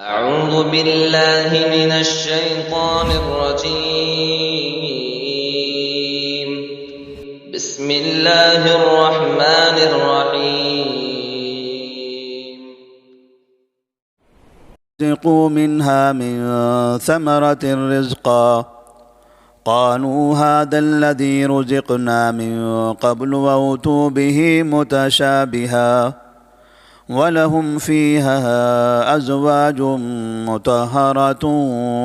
أعوذ بالله من الشيطان الرجيم. بسم الله الرحمن الرحيم. رزقوا منها من ثمرة رزقا قالوا هذا الذي رزقنا من قبل وأوتوا به متشابها وَلَهُمْ فِيهَا أَزْوَاجٌ مُطَهَّرَةٌ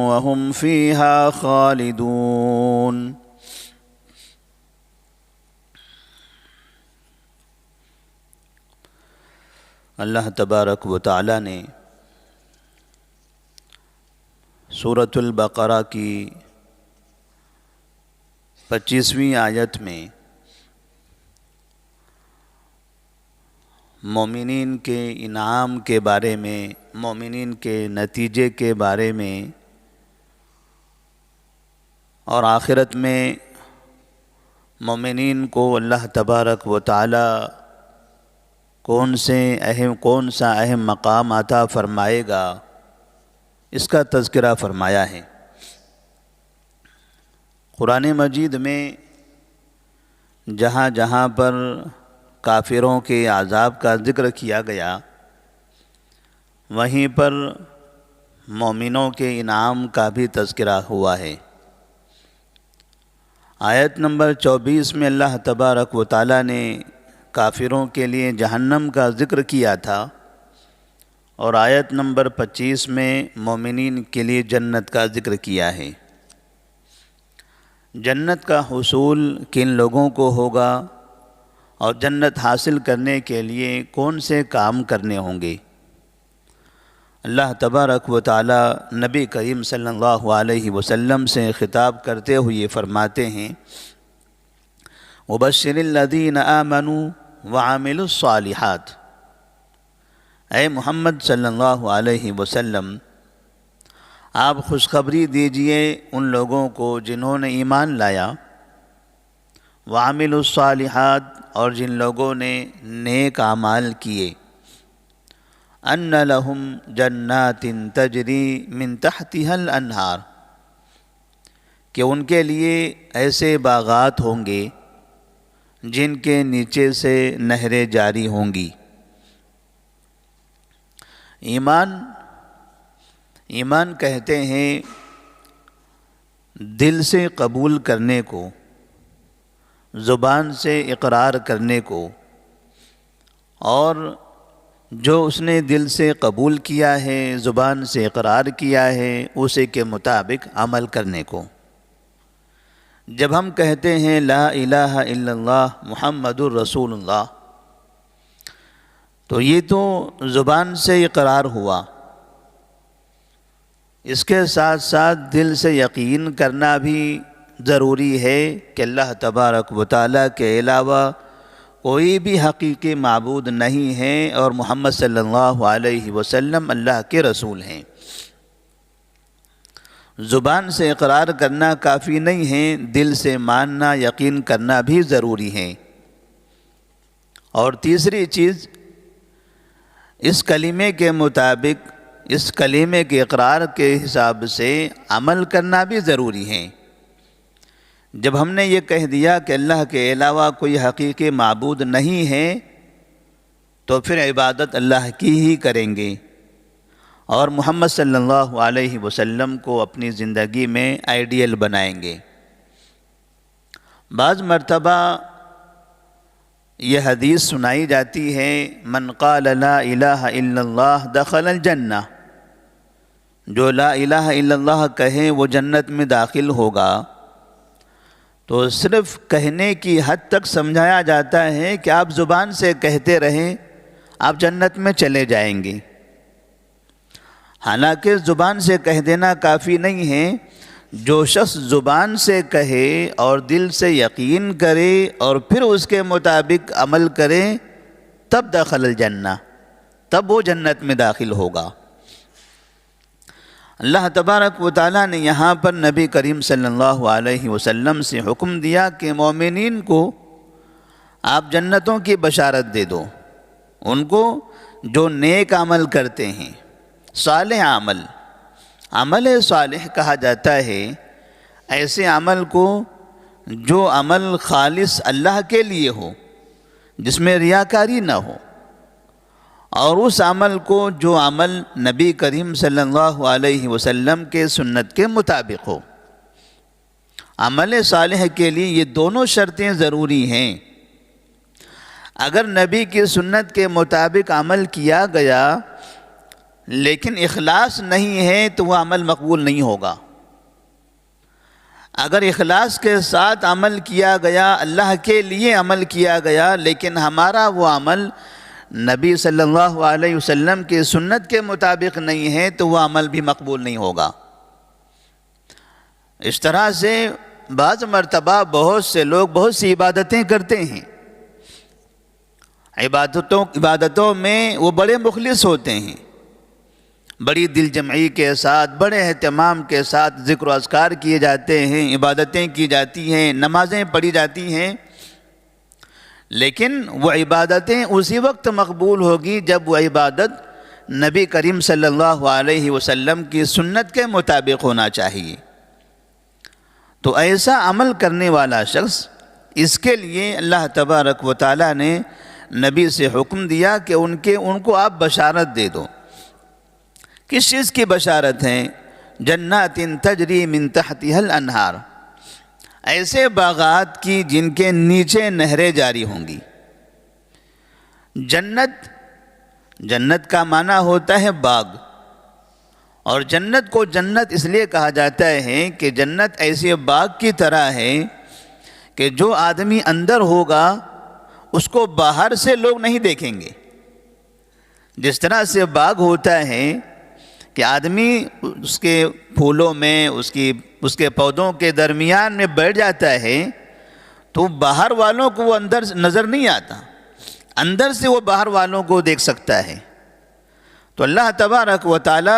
وَهُمْ فِيهَا خَالِدُونَ۔ اللہ تبارک و تعالی نے سورۃ البقرہ کی 25ویں آیت میں مومنین کے انعام کے بارے میں، مومنین کے نتیجے کے بارے میں اور آخرت میں مومنین کو اللہ تبارک و تعالی کون سا اہم مقام عطا فرمائے گا، اس کا تذکرہ فرمایا ہے۔ قرآن مجید میں جہاں جہاں پر کافروں کے عذاب کا ذکر کیا گیا، وہیں پر مومنوں کے انعام کا بھی تذکرہ ہوا ہے۔ آیت نمبر 24 میں اللہ تبارک و تعالی نے کافروں کے لیے جہنم کا ذکر کیا تھا، اور آیت نمبر 25 میں مومنین کے لیے جنت کا ذکر کیا ہے۔ جنت کا حصول کن لوگوں کو ہوگا اور جنت حاصل کرنے کے لیے کون سے کام کرنے ہوں گے، اللہ تبارک و تعالی نبی کریم صلی اللہ علیہ وسلم سے خطاب کرتے ہوئے فرماتے ہیں، وَبَشِّرِ الَّذِينَ آمَنُوا وَعَمِلُوا الصَّالِحَاتِ، اے محمد صلی اللہ علیہ وسلم آپ خوشخبری دیجئے ان لوگوں کو جنہوں نے ایمان لایا، وَعَمِلُوا الصَّالِحَاتِ اور جن لوگوں نے نیک اعمال کیے، أَنَّ لَهُمْ جَنَّاتٍ تَجْرِي مِن تَحْتِهَا الْأَنْهَارُ کہ ان کے لیے ایسے باغات ہوں گے جن کے نیچے سے نہریں جاری ہوں گی۔ ایمان کہتے ہیں دل سے قبول کرنے کو، زبان سے اقرار کرنے کو، اور جو اس نے دل سے قبول کیا ہے، زبان سے اقرار کیا ہے، اسی کے مطابق عمل کرنے کو۔ جب ہم کہتے ہیں لا الہ الا اللہ محمد الرسول اللہ، تو یہ تو زبان سے اقرار ہوا، اس کے ساتھ ساتھ دل سے یقین کرنا بھی ضروری ہے کہ اللہ تبارک و تعالیٰ کے علاوہ کوئی بھی حقیقی معبود نہیں ہے اور محمد صلی اللہ علیہ وسلم اللہ کے رسول ہیں۔ زبان سے اقرار کرنا کافی نہیں ہے، دل سے ماننا، یقین کرنا بھی ضروری ہے۔ اور تیسری چیز، اس کلمے کے مطابق، اس کلمے کے اقرار کے حساب سے عمل کرنا بھی ضروری ہے۔ جب ہم نے یہ کہہ دیا کہ اللہ کے علاوہ کوئی حقیقی معبود نہیں ہے، تو پھر عبادت اللہ کی ہی کریں گے اور محمد صلی اللہ علیہ وسلم کو اپنی زندگی میں آئیڈیل بنائیں گے۔ بعض مرتبہ یہ حدیث سنائی جاتی ہے، من قال لا الہ الا اللہ دخل الجنہ، جو لا الہ الا اللہ کہے وہ جنت میں داخل ہوگا۔ تو صرف کہنے کی حد تک سمجھایا جاتا ہے کہ آپ زبان سے کہتے رہیں، آپ جنت میں چلے جائیں گے۔ حالانکہ زبان سے کہہ دینا کافی نہیں ہے، جو شخص زبان سے کہے اور دل سے یقین کرے اور پھر اس کے مطابق عمل کرے، تب دخل الجنہ، تب وہ جنت میں داخل ہوگا۔ اللہ تبارک و تعالیٰ نے یہاں پر نبی کریم صلی اللہ علیہ وسلم سے حکم دیا کہ مومنین کو آپ جنتوں کی بشارت دے دو، ان کو جو نیک عمل کرتے ہیں، صالح عمل، عمل صالح کہا جاتا ہے ایسے عمل کو جو عمل خالص اللہ کے لیے ہو، جس میں ریاکاری نہ ہو، اور اس عمل کو جو عمل نبی کریم صلی اللہ علیہ وسلم کے سنت کے مطابق ہو۔ عمل صالح کے لیے یہ دونوں شرطیں ضروری ہیں۔ اگر نبی کی سنت کے مطابق عمل کیا گیا لیکن اخلاص نہیں ہے تو وہ عمل مقبول نہیں ہوگا۔ اگر اخلاص کے ساتھ عمل کیا گیا، اللہ کے لیے عمل کیا گیا، لیکن ہمارا وہ عمل نبی صلی اللہ علیہ وسلم کی سنت کے مطابق نہیں ہے تو وہ عمل بھی مقبول نہیں ہوگا۔ اس طرح سے بعض مرتبہ بہت سے لوگ بہت سی عبادتیں کرتے ہیں، عبادتوں میں وہ بڑے مخلص ہوتے ہیں، بڑی دل جمعی کے ساتھ، بڑے اہتمام کے ساتھ ذکر و اذکار کیے جاتے ہیں، عبادتیں کی جاتی ہیں، نمازیں پڑھی جاتی ہیں، لیکن وہ عبادتیں اسی وقت مقبول ہوگی جب وہ عبادت نبی کریم صلی اللہ علیہ وسلم کی سنت کے مطابق ہونا چاہیے۔ تو ایسا عمل کرنے والا شخص، اس کے لیے اللہ تبارک و تعالیٰ نے نبی سے حکم دیا کہ ان کو آپ بشارت دے دو۔ کس چیز کی بشارت ہے؟ جنات تجری من تحتها الانہار، ایسے باغات کی جن کے نیچے نہریں جاری ہوں گی۔ جنت کا معنی ہوتا ہے باغ، اور جنت کو جنت اس لیے کہا جاتا ہے کہ جنت ایسے باغ کی طرح ہے کہ جو آدمی اندر ہوگا اس کو باہر سے لوگ نہیں دیکھیں گے۔ جس طرح سے باغ ہوتا ہے کہ آدمی اس کے پھولوں میں، اس کے پودوں کے درمیان میں بیٹھ جاتا ہے تو باہر والوں کو وہ اندر نظر نہیں آتا، اندر سے وہ باہر والوں کو دیکھ سکتا ہے۔ تو اللہ تبارک و تعالی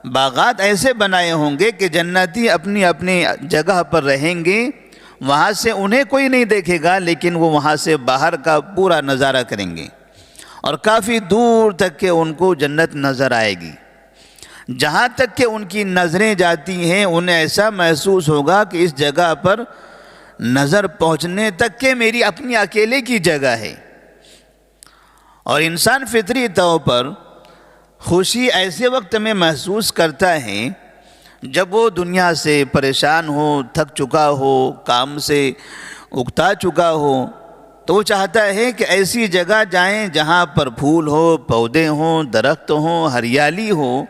باغات ایسے بنائے ہوں گے کہ جنتی اپنی اپنی جگہ پر رہیں گے، وہاں سے انہیں کوئی نہیں دیکھے گا، لیکن وہ وہاں سے باہر کا پورا نظارہ کریں گے، اور کافی دور تک کہ ان کو جنت نظر آئے گی۔ جہاں تک کہ ان کی نظریں جاتی ہیں انہیں ایسا محسوس ہوگا کہ اس جگہ پر نظر پہنچنے تک کہ میری اپنی اکیلے کی جگہ ہے۔ اور انسان فطری طور پر خوشی ایسے وقت میں محسوس کرتا ہے جب وہ دنیا سے پریشان ہو، تھک چکا ہو، کام سے اکتا چکا ہو، تو وہ چاہتا ہے کہ ایسی جگہ جائیں جہاں پر پھول ہو، پودے ہوں، درخت ہوں، ہریالی ہو،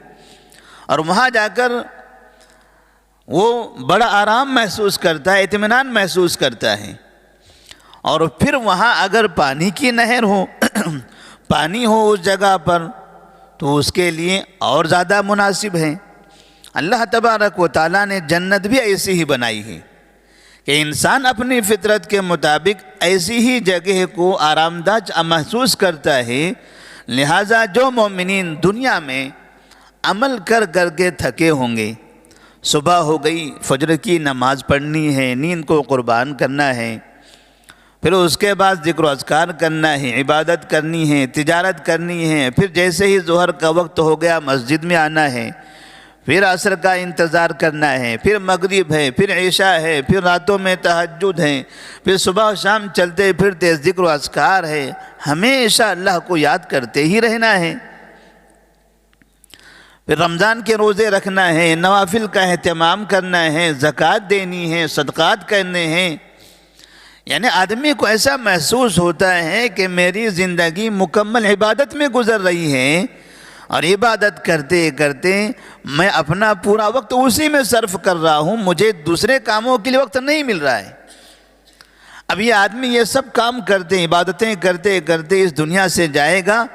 اور وہاں جا کر وہ بڑا آرام محسوس کرتا ہے، اطمینان محسوس کرتا ہے۔ اور پھر وہاں اگر پانی کی نہر ہو، پانی ہو اس جگہ پر، تو اس کے لیے اور زیادہ مناسب ہے۔ اللہ تبارک و تعالیٰ نے جنت بھی ایسی ہی بنائی ہے کہ انسان اپنی فطرت کے مطابق ایسی ہی جگہ کو آرام دہ محسوس کرتا ہے۔ لہٰذا جو مومنین دنیا میں عمل کر کر کے تھکے ہوں گے، صبح ہو گئی، فجر کی نماز پڑھنی ہے، نیند کو قربان کرنا ہے، پھر اس کے بعد ذکر و اذکار کرنا ہے، عبادت کرنی ہے، تجارت کرنی ہے، پھر جیسے ہی ظہر کا وقت ہو گیا مسجد میں آنا ہے، پھر عصر کا انتظار کرنا ہے، پھر مغرب ہے، پھر عشاء ہے، پھر راتوں میں تہجد ہے، پھر صبح و شام چلتے پھرتے ذکر و اذکار ہے، ہمیشہ اللہ کو یاد کرتے ہی رہنا ہے۔ پھر رمضان کے روزے رکھنا ہے، نوافل کا اہتمام کرنا ہے، زکوٰۃ دینی ہے، صدقات کرنے ہیں۔ یعنی آدمی کو ایسا محسوس ہوتا ہے کہ میری زندگی مکمل عبادت میں گزر رہی ہے، اور عبادت کرتے کرتے میں اپنا پورا وقت اسی میں صرف کر رہا ہوں، مجھے دوسرے کاموں کے لیے وقت نہیں مل رہا ہے۔ اب یہ آدمی یہ سب کام کرتے، عبادتیں کرتے کرتے اس دنیا سے جائے گا،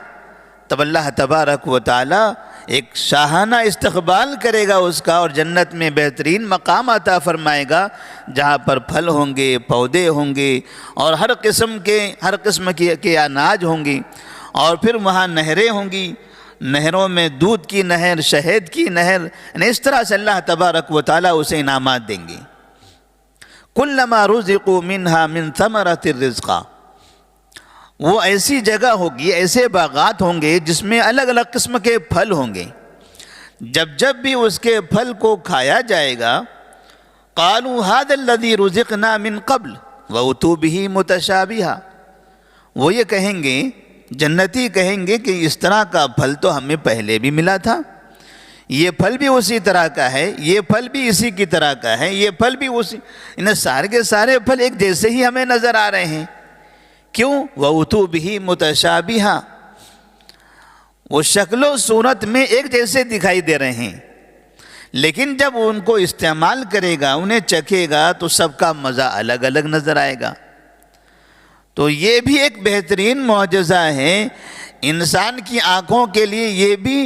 تب اللہ تبارک و تعالی ایک شاہانہ استقبال کرے گا اس کا، اور جنت میں بہترین مقام عطا فرمائے گا، جہاں پر پھل ہوں گے، پودے ہوں گے، اور ہر قسم کے اناج ہوں گی، اور پھر وہاں نہریں ہوں گی، نہروں میں دودھ کی نہر، شہد کی نہر، یعنی اس طرح سے اللہ تبارک و تعالیٰ اسے انعامات دیں گے۔ کلما رزقوا منہا من ثمرۃ الرزق، وہ ایسی جگہ ہوگی، ایسے باغات ہوں گے جس میں الگ الگ قسم کے پھل ہوں گے، جب جب بھی اس کے پھل کو کھایا جائے گا قالوا هذا الذي رزقنا من قبل واتوا به متشابها، وہ یہ کہیں گے، جنتی کہیں گے کہ اس طرح کا پھل تو ہمیں پہلے بھی ملا تھا، یہ پھل بھی اسی طرح کا ہے، یہ پھل بھی اسی کی طرح کا ہے، یہ پھل بھی اسی، انہیں سارے کے سارے پھل ایک جیسے ہی ہمیں نظر آ رہے ہیں۔ کیوں؟ وَأُتُوا بِهِ مُتَشَابِهًا، وہ شکل و صورت میں ایک جیسے دکھائی دے رہے ہیں، لیکن جب ان کو استعمال کرے گا، انہیں چکھے گا تو سب کا مزہ الگ الگ نظر آئے گا۔ تو یہ بھی ایک بہترین معجزہ ہے، انسان کی آنکھوں کے لیے یہ بھی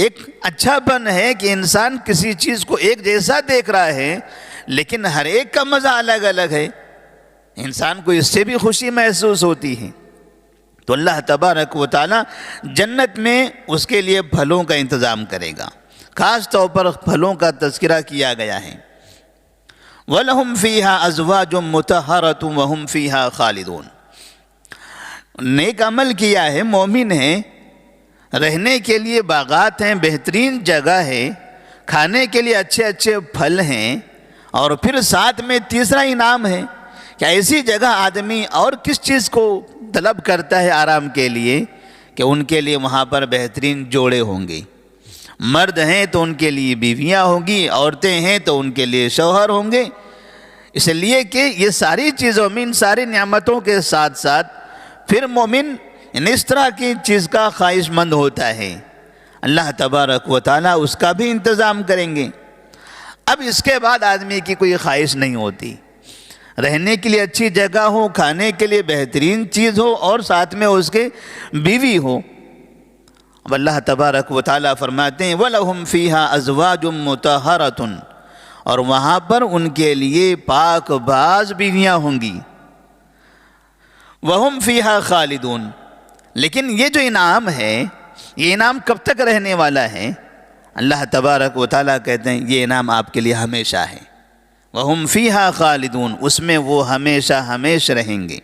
ایک اچھا پن ہے کہ انسان کسی چیز کو ایک جیسا دیکھ رہا ہے لیکن ہر ایک کا مزہ الگ الگ ہے، انسان کو اس سے بھی خوشی محسوس ہوتی ہے۔ تو اللہ تبارک و تعالی جنت میں اس کے لیے پھلوں کا انتظام کرے گا، خاص طور پر پھلوں کا تذکرہ کیا گیا ہے۔ وَلَهُمْ فِيهَا أَزْوَاجٌ مُطَهَّرَةٌ وَهُمْ فِيهَا خَالِدُونَ، نیک عمل کیا ہے، مومن ہیں، رہنے کے لیے باغات ہیں، بہترین جگہ ہے، کھانے کے لیے اچھے اچھے پھل ہیں، اور پھر ساتھ میں تیسرا انعام ہے کہ ایسی جگہ آدمی اور کس چیز کو طلب کرتا ہے آرام کے لیے کہ ان کے لیے وہاں پر بہترین جوڑے ہوں گے، مرد ہیں تو ان کے لیے بیویاں ہوں گی، عورتیں ہیں تو ان کے لیے شوہر ہوں گے، اس لیے کہ یہ ساری چیزوں میں ان ساری نعمتوں کے ساتھ ساتھ پھر مومن اس طرح کی چیز کا خواہش مند ہوتا ہے، اللہ تبارک و تعالیٰ اس کا بھی انتظام کریں گے۔ اب اس کے بعد آدمی کی کوئی خواہش نہیں ہوتی، رہنے کے لیے اچھی جگہ ہو، کھانے کے لیے بہترین چیز ہو، اور ساتھ میں اس کے بیوی ہو۔ اب اللہ تبارک و تعالیٰ فرماتے ہیں وَلَهُمْ فِيهَا أَزْوَاجٌ مُطَهَّرَةٌ، اور وہاں پر ان کے لیے پاک باز بیویاں ہوں گی، وَهُمْ فِيهَا خَالِدُونَ، لیکن یہ جو انعام ہے یہ انعام کب تک رہنے والا ہے؟ اللہ تبارک و تعالیٰ کہتے ہیں یہ انعام آپ کے لیے ہمیشہ ہے، وَهُمْ فِيهَا خَالِدُونَ، اس میں وہ ہمیشہ ہمیشہ رہیں گے۔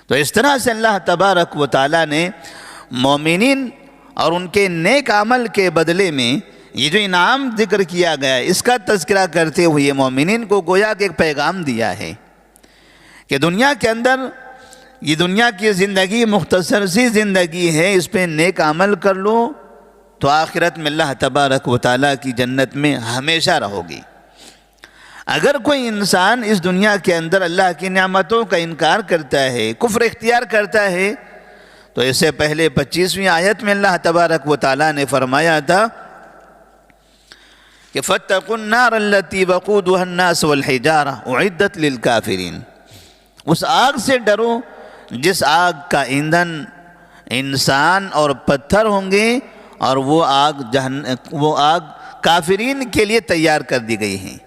تو اس طرح سے اللہ تبارک و تعالیٰ نے مومنین اور ان کے نیک عمل کے بدلے میں یہ جو انعام ذکر کیا گیا ہے اس کا تذکرہ کرتے ہوئے مومنین کو گویا کہ ایک پیغام دیا ہے کہ دنیا کے اندر یہ دنیا کی زندگی مختصر سی زندگی ہے، اس پہ نیک عمل کر لو تو آخرت میں اللہ تبارک و تعالیٰ کی جنت میں ہمیشہ رہو گی۔ اگر کوئی انسان اس دنیا کے اندر اللہ کی نعمتوں کا انکار کرتا ہے، کفر اختیار کرتا ہے، تو اس سے پہلے 25ویں آیت میں اللہ تبارک و تعالیٰ نے فرمایا تھا کہ فَاتَّقُوا النَّارَ الَّتِي وَقُودُهَا النَّاسُ وَالْحِجَارَةُ أُعِدَّتْ لِلْكَافِرِينَ، اس آگ سے ڈرو جس آگ کا ایندھن انسان اور پتھر ہوں گے، اور وہ آگ کافرین کے لیے تیار کر دی گئی ہیں۔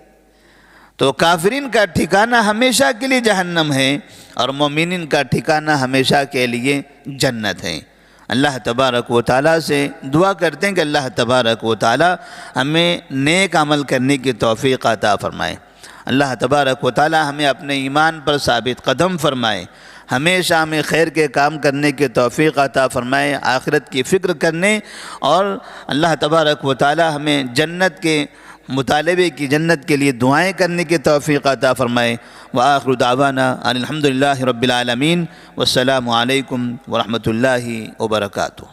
تو کافرین کا ٹھکانہ ہمیشہ کے لیے جہنم ہے، اور مومنین کا ٹھکانہ ہمیشہ کے لیے جنت ہے۔ اللہ تبارک و تعالیٰ سے دعا کرتے ہیں کہ اللہ تبارک و تعالیٰ ہمیں نیک عمل کرنے کی توفیق عطا فرمائے، اللہ تبارک و تعالیٰ ہمیں اپنے ایمان پر ثابت قدم فرمائے، ہمیشہ ہمیں خیر کے کام کرنے کی توفیق عطا فرمائے، آخرت کی فکر کرنے، اور اللہ تبارک و تعالیٰ ہمیں جنت کے مطالبے کی، جنت کے لیے دعائیں کرنے کی توفیق عطا فرمائے۔ وآخر دعوانا ان الحمدللہ رب العالمین، والسلام علیکم ورحمۃ اللہ وبرکاتہ۔